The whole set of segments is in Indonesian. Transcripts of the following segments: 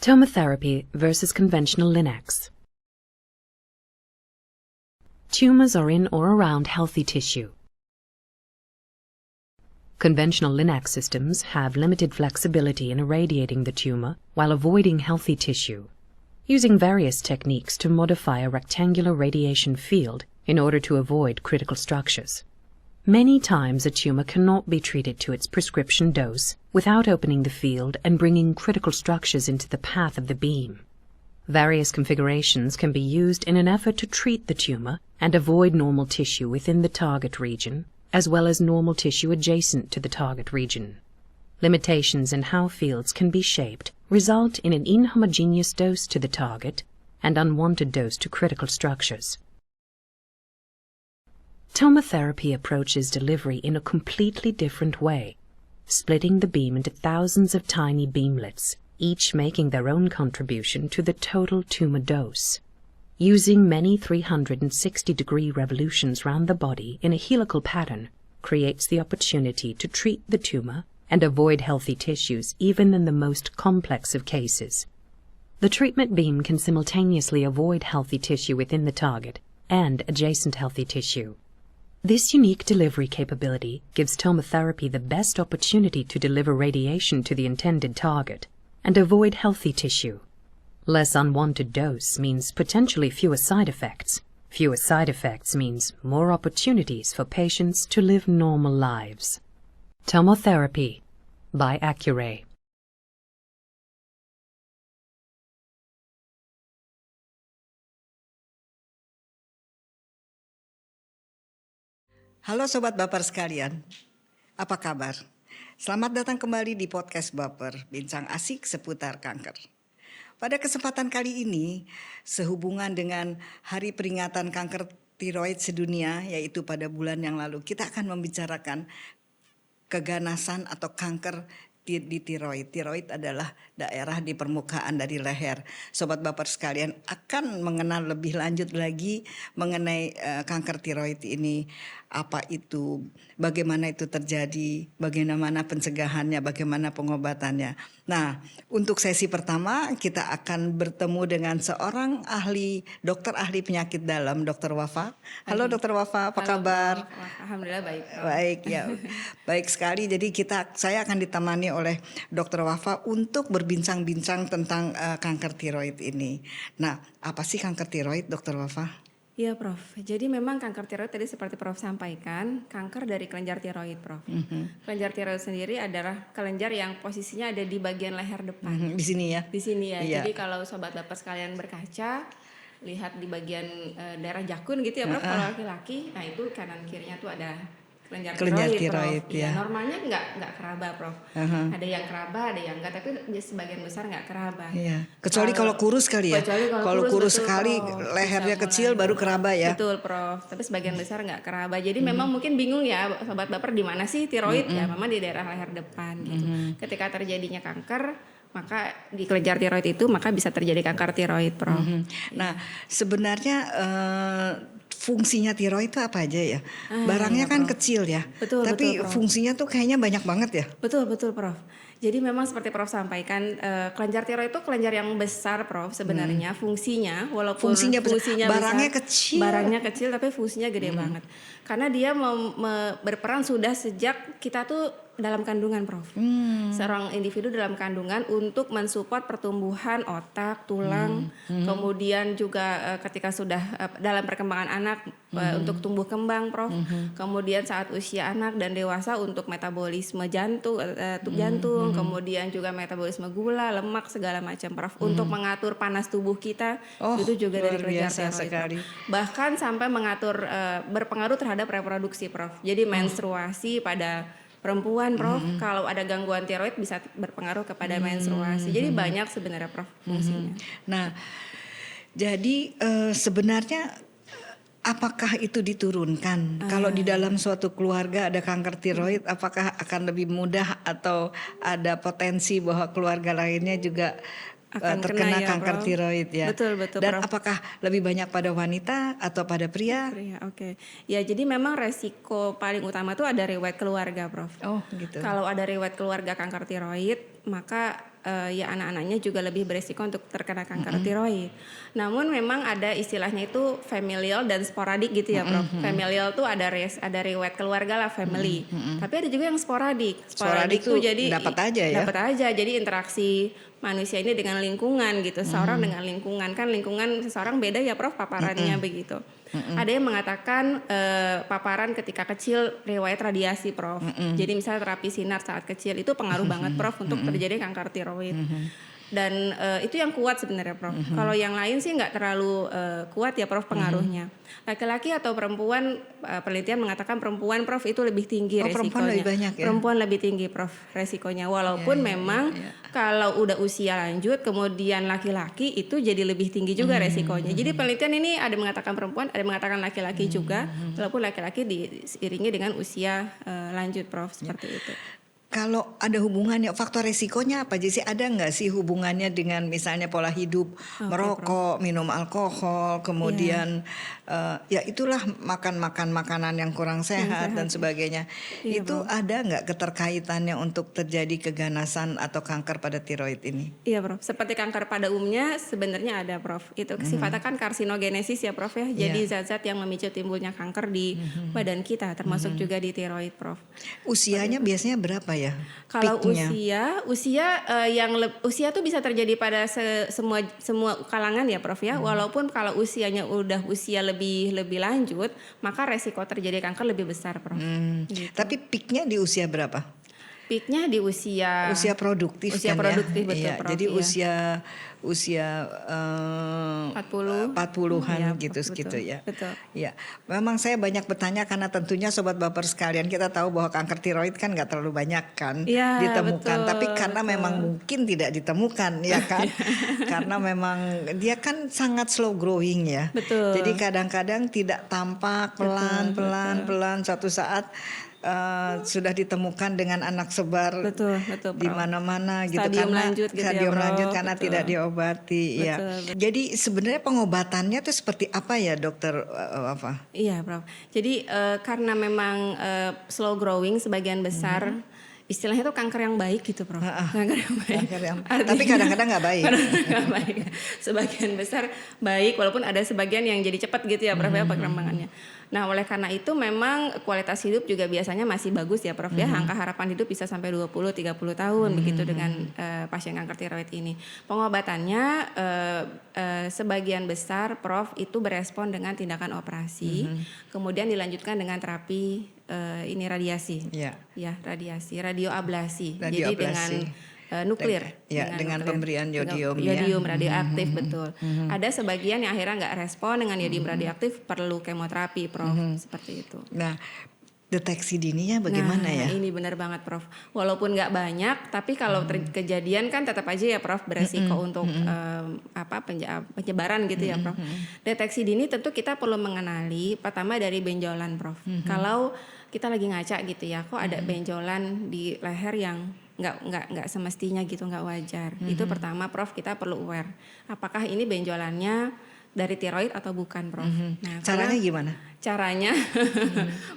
Tomotherapy versus conventional Linacs. Tumors are in or around healthy tissue. Conventional Linac systems have limited flexibility in irradiating the tumor while avoiding healthy tissue, using various techniques to modify a rectangular radiation field in order to avoid critical structures. Many times a tumor cannot be treated to its prescription dose without opening the field and bringing critical structures into the path of the beam. Various configurations can be used in an effort to treat the tumor and avoid normal tissue within the target region, as well as normal tissue adjacent to the target region. Limitations in how fields can be shaped result in an inhomogeneous dose to the target and unwanted dose to critical structures. Tomotherapy approaches delivery in a completely different way, splitting the beam into thousands of tiny beamlets, each making their own contribution to the total tumor dose. Using many 360-degree revolutions round the body in a helical pattern creates the opportunity to treat the tumor and avoid healthy tissues even in the most complex of cases. The treatment beam can simultaneously avoid healthy tissue within the target and adjacent healthy tissue. This unique delivery capability gives tomotherapy the best opportunity to deliver radiation to the intended target and avoid healthy tissue. Less unwanted dose means potentially fewer side effects. Fewer side effects means more opportunities for patients to live normal lives. Tomotherapy by Accuray. Halo Sobat Baper sekalian, apa kabar? Selamat datang kembali di podcast Baper, bincang asik seputar kanker. Pada kesempatan kali ini, sehubungan dengan Hari Peringatan Kanker Tiroid Sedunia, yaitu pada bulan yang lalu, kita akan membicarakan keganasan atau kanker di tiroid. Tiroid adalah daerah di permukaan dari leher. Sobat Baper sekalian akan mengenal lebih lanjut lagi mengenai kanker tiroid ini. Apa itu, bagaimana itu terjadi, bagaimana pencegahannya, bagaimana pengobatannya. Nah, untuk sesi pertama kita akan bertemu dengan seorang dokter ahli penyakit dalam, Dr. Wafa. Halo Dr. Wafa, apa kabar? Alhamdulillah baik. Baik ya, baik sekali. Jadi saya akan ditemani oleh Dr. Wafa untuk berbincang-bincang tentang kanker tiroid ini. Nah, apa sih kanker tiroid, Dr. Wafa? Iya Prof, jadi memang kanker tiroid tadi seperti Prof sampaikan, kanker dari kelenjar tiroid Prof. Kelenjar tiroid sendiri adalah kelenjar yang posisinya ada di bagian leher depan. Di sini ya? Di sini ya, Iya. jadi kalau Sobat Baper sekalian berkaca, lihat di bagian daerah jakun gitu ya Prof, kalau laki-laki, nah itu kanan kirinya tuh ada kelenjar tiroid Prof. Ya. Normalnya nggak keraba Prof. Ada yang keraba, ada yang enggak, tapi sebagian besar nggak keraba. Iya. Kecuali kalau kurus kali ya. Kalau kurus sekali, Prof, lehernya kecil baru keraba ya. Betul Prof. Tapi sebagian besar nggak keraba. Jadi memang mungkin bingung ya Sobat Baper di mana sih tiroid ya? Memang di daerah leher depan gitu. Ketika terjadinya kanker, maka di kelenjar tiroid itu maka bisa terjadi kanker tiroid Prof. Nah, sebenarnya fungsinya tiroid itu apa aja ya? Barangnya kan kecil ya. Betul, tapi betul, Prof. fungsinya tuh kayaknya banyak banget ya. Betul Prof. Jadi memang seperti Prof sampaikan, kelenjar tiroid itu kelenjar yang besar Prof sebenarnya. Fungsinya walaupun fungsinya barangnya besar, kecil. Barangnya kecil tapi fungsinya gede banget. Karena dia berperan sudah sejak kita tuh dalam kandungan Prof. Seorang individu dalam kandungan untuk mensupport pertumbuhan otak, tulang, kemudian juga ketika sudah dalam perkembangan anak untuk tumbuh kembang Prof. Kemudian saat usia anak dan dewasa untuk metabolisme jantung, kemudian juga metabolisme gula, lemak segala macam Prof. Untuk mengatur panas tubuh kita, itu juga dari kelenjar tiroid. Bahkan sampai mengatur berpengaruh terhadap reproduksi Prof. Jadi menstruasi pada perempuan Prof, kalau ada gangguan tiroid bisa berpengaruh kepada menstruasi. Jadi banyak sebenarnya Prof fungsinya. Nah, jadi sebenarnya apakah itu diturunkan? Kalau di dalam suatu keluarga ada kanker tiroid, apakah akan lebih mudah atau ada potensi bahwa keluarga lainnya juga akan terkena ya, kanker Prof. tiroid ya? Betul Dan Prof. apakah lebih banyak pada wanita atau pada pria? Oke. Ya jadi memang resiko paling utama tuh ada riwayat keluarga Prof. Oh gitu. Kalau ada riwayat keluarga kanker tiroid, maka ya anak-anaknya juga lebih beresiko untuk terkena kanker tiroid. Namun memang ada istilahnya itu familial dan sporadik gitu ya, Prof. Familial tuh ada riwayat keluarga lah, family. Tapi ada juga yang sporadik. Sporadik tuh jadi dapat aja ya? Dapat aja. Jadi interaksi manusia ini dengan lingkungan gitu, seorang dengan lingkungan, kan lingkungan seseorang beda ya, Prof, paparannya begitu. Ada yang mengatakan paparan ketika kecil riwayat radiasi, Prof. Jadi misalnya terapi sinar saat kecil itu pengaruh banget, Prof, untuk terjadi kanker tiroid. Dan itu yang kuat sebenarnya, Prof. Kalau yang lain sih nggak terlalu kuat ya, Prof, pengaruhnya. Laki-laki atau perempuan, penelitian mengatakan perempuan, Prof, itu lebih tinggi resikonya. Perempuan lebih banyak ya? Perempuan lebih tinggi, Prof, resikonya. Walaupun memang kalau udah usia lanjut, kemudian laki-laki itu jadi lebih tinggi juga resikonya. Jadi penelitian ini ada mengatakan perempuan, ada mengatakan laki-laki juga. Walaupun laki-laki diiringi dengan usia lanjut, Prof, seperti itu. Kalau ada hubungannya, faktor resikonya apa aja sih? Ada nggak sih hubungannya dengan misalnya pola hidup, merokok, minum alkohol, kemudian ya itulah makan makanan yang kurang sehat dan sebagainya. Iya, Itu ada nggak keterkaitannya untuk terjadi keganasan atau kanker pada tiroid ini? Iya, Prof. Seperti kanker pada umumnya sebenarnya ada, Prof. Itu sifatnya kan karsinogenesis ya, Prof ya. Jadi zat-zat yang memicu timbulnya kanker di badan kita, termasuk juga di tiroid, Prof. Usianya biasanya berapa ya? Kalau peaknya? usia tuh bisa terjadi pada semua kalangan ya, Prof ya. Walaupun kalau usianya udah usia lebih lanjut, maka resiko terjadi kanker lebih besar, Prof. Gitu. Tapi peaknya di usia berapa? Peaknya di usia produktif usia kan produktif, ya? betul, Iya, Prof. jadi Iya. usia 40-an ya, gitu betul, gitu ya. betul. Ya, memang saya banyak bertanya karena tentunya sobat baper sekalian, kita tahu bahwa kanker tiroid kan nggak terlalu banyak kan Ya, ditemukan, betul, tapi karena betul. memang mungkin tidak ditemukan ya kan, karena memang dia kan sangat slow growing ya. Betul. Jadi kadang-kadang tidak tampak pelan suatu saat sudah ditemukan dengan anak sebar Betul, di Prof. mana-mana gitu, Stadium karena lanjut gitu ya, stadium Prof. lanjut karena Betul. tidak diobati ya. Betul. Jadi sebenarnya pengobatannya tuh seperti apa ya, Dokter Wafa? Iya, Prof. Jadi karena memang slow growing sebagian besar, istilahnya itu kanker yang baik gitu, Prof. Kanker yang baik. Tapi kadang-kadang nggak baik. Nggak baik. Sebagian besar baik, walaupun ada sebagian yang jadi cepat gitu ya, Prof ya, perkembangannya. Nah, oleh karena itu memang kualitas hidup juga biasanya masih bagus ya, Prof ya. Angka harapan hidup bisa sampai 20-30 tahun begitu dengan pasien kanker tiroid ini. Pengobatannya sebagian besar, Prof, itu berespon dengan tindakan operasi, kemudian dilanjutkan dengan terapi radiasi. Ya. Ya, radiasi, radioablasi. Jadi Radioablasi. dengan nuklir, dengan pemberian yodium, yodium radioaktif, betul. Ada sebagian yang akhirnya nggak respon dengan yodium radioaktif, perlu kemoterapi, Prof, seperti itu. Nah, deteksi dininya bagaimana ya? Ini benar banget, Prof. Walaupun nggak banyak, tapi kalau kejadian kan tetap aja ya, Prof, beresiko untuk penyebaran gitu ya, Prof. Deteksi dini tentu kita perlu mengenali pertama dari benjolan, Prof. Kalau kita lagi ngaca gitu ya, kok ada benjolan di leher yang nggak semestinya gitu, nggak wajar. Itu pertama, Prof, kita perlu aware. Apakah ini benjolannya dari tiroid atau bukan, Prof? Nah, caranya gimana? Caranya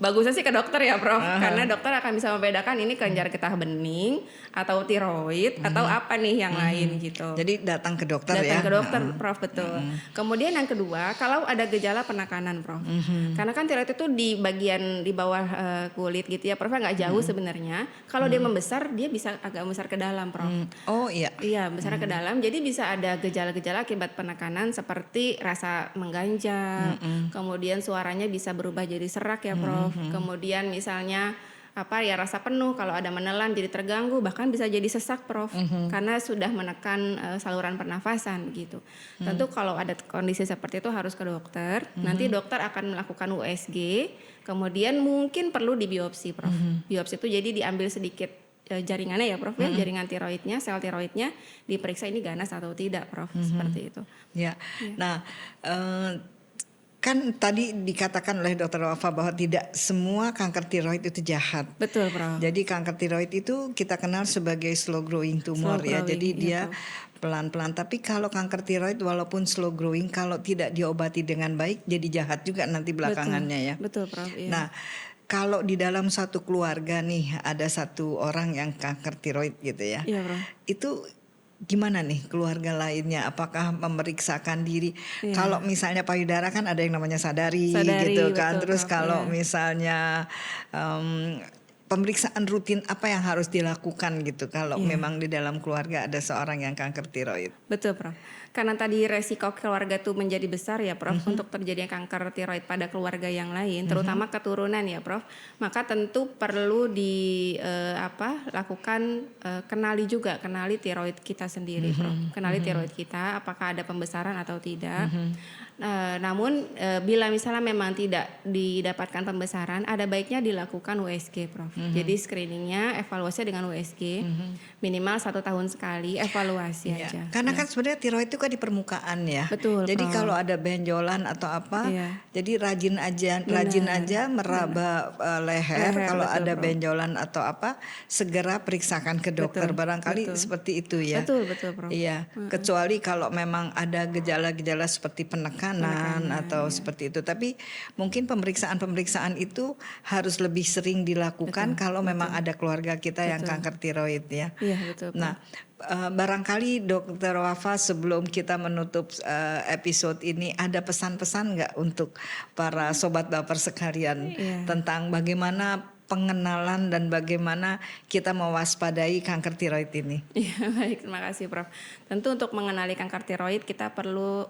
bagusnya sih ke dokter ya, Prof. Karena dokter akan bisa membedakan ini kelenjar getah bening atau tiroid atau apa nih yang lain gitu. Jadi datang ke dokter ya. Datang ke dokter, Prof, betul. Kemudian yang kedua, kalau ada gejala penekanan, Prof. Karena kan tiroid itu di bagian di bawah kulit gitu ya, Prof, nggak jauh sebenarnya. Kalau dia membesar, dia bisa agak besar ke dalam, Prof. Oh iya. Iya, besar ke dalam. Jadi bisa ada gejala-gejala akibat penekanan seperti rasa mengganjal, kemudian suaranya bisa berubah jadi serak ya, Prof. Kemudian misalnya rasa penuh, kalau ada menelan jadi terganggu, bahkan bisa jadi sesak, Prof. Karena sudah menekan saluran pernafasan gitu. Tentu kalau ada kondisi seperti itu harus ke dokter. Nanti dokter akan melakukan USG, kemudian mungkin perlu dibiopsi, Prof. Biopsi itu jadi diambil sedikit jaringannya ya, Prof, ya, jaringan tiroidnya, sel tiroidnya, diperiksa ini ganas atau tidak, Prof, seperti itu. Ya. Nah, kan tadi dikatakan oleh Dr. Wafa bahwa tidak semua kanker tiroid itu jahat. Betul, Prof. Jadi kanker tiroid itu kita kenal sebagai slow growing tumor ya. Jadi dia pelan-pelan. Tapi kalau kanker tiroid walaupun slow growing, kalau tidak diobati dengan baik jadi jahat juga nanti belakangannya ya. Betul, Prof. Iya. Nah, kalau di dalam satu keluarga nih ada satu orang yang kanker tiroid gitu ya. Iya, Prof. Itu gimana nih keluarga lainnya? Apakah memeriksakan diri? Iya. Kalau misalnya payudara kan ada yang namanya sadari Sadari, gitu kan. betul, Terus Prof. kalau Iya. misalnya pemeriksaan rutin apa yang harus dilakukan gitu kalau memang di dalam keluarga ada seorang yang kanker tiroid? Betul, Prof. Karena tadi resiko keluarga tuh menjadi besar ya, Prof, untuk terjadinya kanker tiroid pada keluarga yang lain, terutama keturunan ya, Prof. Maka tentu perlu lakukan kenali tiroid kita sendiri, Prof. Kenali tiroid kita apakah ada pembesaran atau tidak. Namun bila misalnya memang tidak didapatkan pembesaran, ada baiknya dilakukan USG, Prof. Jadi screeningnya evaluasi dengan USG minimal 1 tahun sekali evaluasi Iya. aja. Karena kan sebenarnya tiroid itu kan di permukaan ya. Betul, Jadi Prof. kalau ada benjolan atau apa, Iya. jadi rajin aja meraba leher. Kalau betul, ada Prof. benjolan atau apa, segera periksakan ke dokter. Betul, Barangkali betul. seperti itu ya. Betul, Prof. Iya. Kecuali kalau memang ada gejala-gejala seperti penekanan atau seperti itu. Tapi mungkin pemeriksaan itu harus lebih sering dilakukan kalau memang ada keluarga kita yang kanker tiroid ya. Iya, betul, Prof. Nah, barangkali Dokter Wafa sebelum kita menutup episode ini ada pesan-pesan nggak untuk para sobat baper sekalian tentang bagaimana pengenalan dan bagaimana kita mewaspadai kanker tiroid ini? Iya, baik, terima kasih, Prof. Tentu untuk mengenali kanker tiroid kita perlu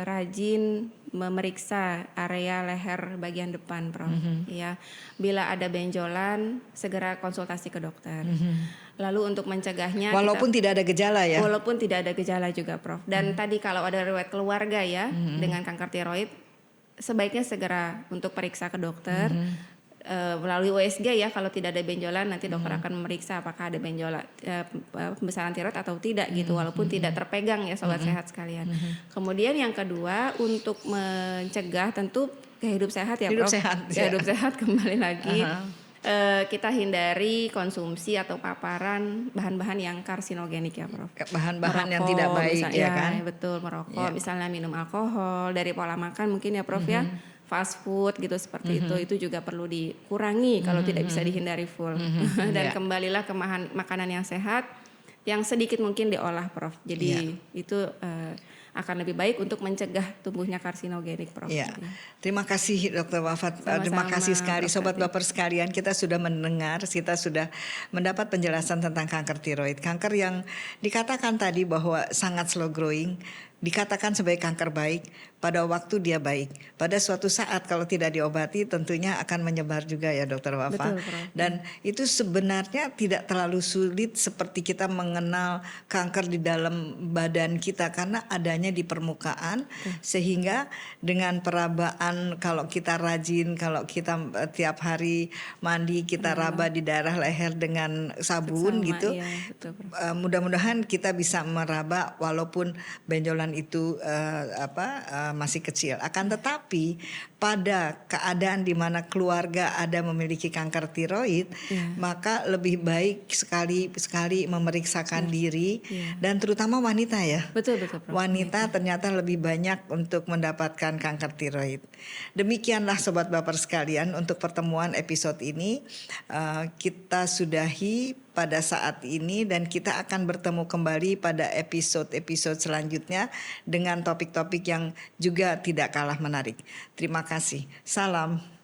rajin memeriksa area leher bagian depan, Prof. Ya, bila ada benjolan segera konsultasi ke dokter. Lalu untuk mencegahnya walaupun tidak ada gejala ya. Walaupun tidak ada gejala juga, Prof. Dan tadi kalau ada riwayat keluarga ya dengan kanker tiroid, sebaiknya segera untuk periksa ke dokter. Melalui USG ya, kalau tidak ada benjolan nanti dokter akan memeriksa apakah ada benjolan pembesaran tiroid atau tidak gitu, walaupun tidak terpegang ya sobat sehat sekalian. Kemudian yang kedua untuk mencegah tentu hidup sehat ya, Hidup Prof. sehat, ya. Hidup sehat kembali lagi. Kita hindari konsumsi atau paparan bahan-bahan yang karsinogenik ya, Prof. Bahan-bahan yang tidak baik ya kan. Betul, merokok, misalnya minum alkohol, dari pola makan mungkin ya, Prof ya. Fast food gitu seperti itu juga perlu dikurangi kalau tidak bisa dihindari full. Dan kembalilah ke makanan yang sehat, yang sedikit mungkin diolah, Prof. Jadi itu akan lebih baik untuk mencegah tumbuhnya karsinogenik, Prof. Ya. Terima kasih Dokter Wafat. Terima kasih sekali Sobat Baper sekalian. Kita sudah mendengar, kita sudah mendapat penjelasan tentang kanker tiroid. Kanker yang dikatakan tadi bahwa sangat slow growing, dikatakan sebagai kanker baik pada waktu dia baik. Pada suatu saat kalau tidak diobati tentunya akan menyebar juga ya Dokter Wafa. Betul, Prof. Dan itu sebenarnya tidak terlalu sulit seperti kita mengenal kanker di dalam badan kita karena adanya di permukaan. Sehingga dengan perabaan kalau kita rajin, kalau kita tiap hari mandi kita raba di daerah leher dengan sabun gitu. Iya, betul, Prof. Mudah-mudahan kita bisa meraba walaupun benjolan itu masih kecil. Akan tetapi pada keadaan di mana keluarga ada memiliki kanker tiroid, maka lebih baik sekali memeriksakan diri dan terutama wanita ya. Betul, Prof. Wanita ternyata lebih banyak untuk mendapatkan kanker tiroid. Demikianlah Sobat Baper sekalian untuk pertemuan episode ini. Kita sudahi pada saat ini dan kita akan bertemu kembali pada episode-episode selanjutnya dengan topik-topik yang juga tidak kalah menarik. Terima kasih. Salam.